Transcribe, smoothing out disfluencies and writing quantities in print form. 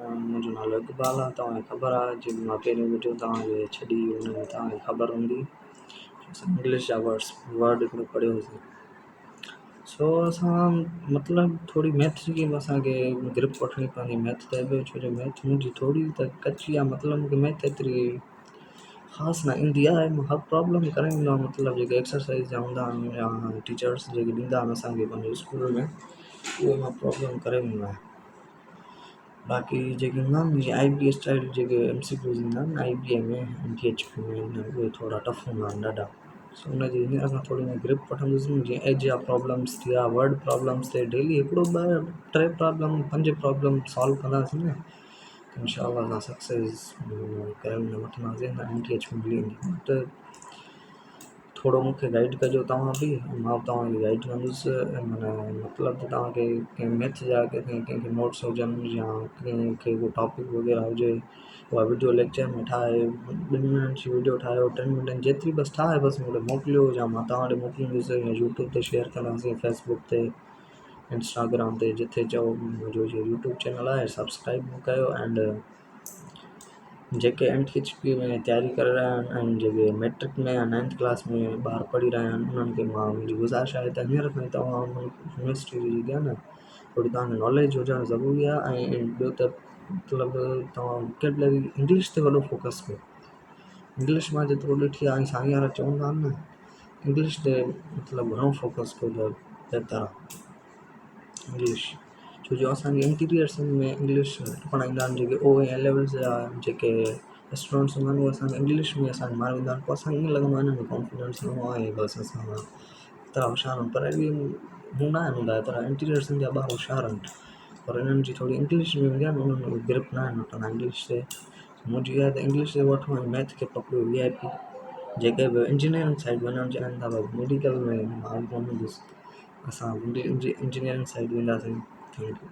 मुंहिंजो नालो इक़बाल आहे। तव्हांखे ख़बर आहे जी मां पहिरियों वीडियो तव्हांखे छॾी हुन में तव्हांखे ख़बर हूंदी असां इंग्लिश जा वर्ड हिकिड़ो पढ़ियोसीं। सो असां मतिलबु थोरी मैथ जी असांखे ग्रिप वठणी पवंदी मैथ ते बि, छो जो मैथ मुंहिंजी थोरी त कची आहे। मतिलबु मूंखे मैथ एतिरी ख़ासि न ईंदी आहे। मां हर प्रॉब्लम करे ईंदो आहियां। मतिलबु जेके एक्सरसाइज़ जा हूंदा आहिनि या टीचर्स जेके ॾींदा आहिनि असांखे पंहिंजे स्कूल में, उहे मां प्रॉब्लम करे वेंदो आहियां। बाक़ी जेके हूंदा आहिनि जीअं IBS स्टाइल जेके MCQs ईंदा आहिनि IBA में MTHP में, उहे थोरा टफ हूंदा आहिनि ॾाढा। सो हुनजी हींअर असां थोरी ग्रिप वठंदुसि। जीअं एज जा प्रॉब्लम्स थिया, वर्ड प्रॉब्लम्स ते डेली हिकिड़ो ॿ 3 प्रॉब्लम 5 प्रॉब्लम सॉल्व कंदासीं न, इंशाअल्लाह असां सक्सेस करे वठंदासीं त MTHP मिली वेंदी। बट थोरो मूंखे गाइड कजो तव्हां बि, मां तव्हांखे गाइड कंदुसि। माना मतिलबु त तव्हांखे कंहिं मैथ जा कंहिंखे नोट्स हुजनि या कंहिंखे को टॉपिक वग़ैरह हुजे, उहा वीडियो लेक्चर में ठाहे 2 मिनट जी वीडियो ठाहियो, 3 मिनट जेतिरी बसि ठाहे बसि मूंखे मोकिलियो, या मां तव्हां ॾे मोकिलींदुसि या यूट्यूब ते शेयर कंदासीं, फेसबुक ते, इंस्टाग्राम ते, जिथे चओ। मुंहिंजो यूट्यूब चैनल आहे, सब्सक्राइब कयो। एंड जेके MTHP में तयारी करे रहिया आहिनि ऐं जेके मैट्रिक में या 9th क्लास में ॿार पढ़ी रहिया आहिनि, उन्हनि खे मां मुंहिंजी गुज़ारिश आहे त हींअर खां तव्हां यूनिवर्सिटी जी जेकी आहे न, थोरी तव्हांखे नॉलेज हुजणु ज़रूरी आहे। ऐं ॿियो त मतिलबु तव्हां वोकेबलरी इंग्लिश ते वॾो फोकस कयो। इंग्लिश मां जेतिरो ॾिठी आहे, साईं वारा चवंदा आहिनि न, इंग्लिश ते मतिलबु घणो फोकस कयो त बहितर आहे इंग्लिश। छो जो असांखे इंटीरियर्स में इंग्लिश पढ़ाईंदा आहिनि, जेके OA लेवल्स जा जेके स्टूडेंट्स हूंदा आहिनि, उहे असांखे इंग्लिश में असांखे मारींदा आहिनि। पोइ असांखे ईअं लॻंदो आहे हिन में कॉन्फिडेंस न आहे, बसि असां एतिरा होशियारु आहिनि। पर बि हू न आहिनि हूंदा एतिरा। इंटीरियर्स जा ॿार होशियारु आहिनि, पर हिननि जी थोरी इंग्लिश में हूंदी आहे न, उन्हनि में ग्रिप न आहिनि वठंदा इंग्लिश ते। मुंहिंजी इहा त इंग्लिश ते वठो ऐं मैथ खे पकड़ियो VIP। जेके बि इंजीनियरिंग साइड वञणु चाहिनि था, भई मेडिकल में मां कोन ॾिस, असां इंजीनियरिंग साइड वेंदासीं। Thank U.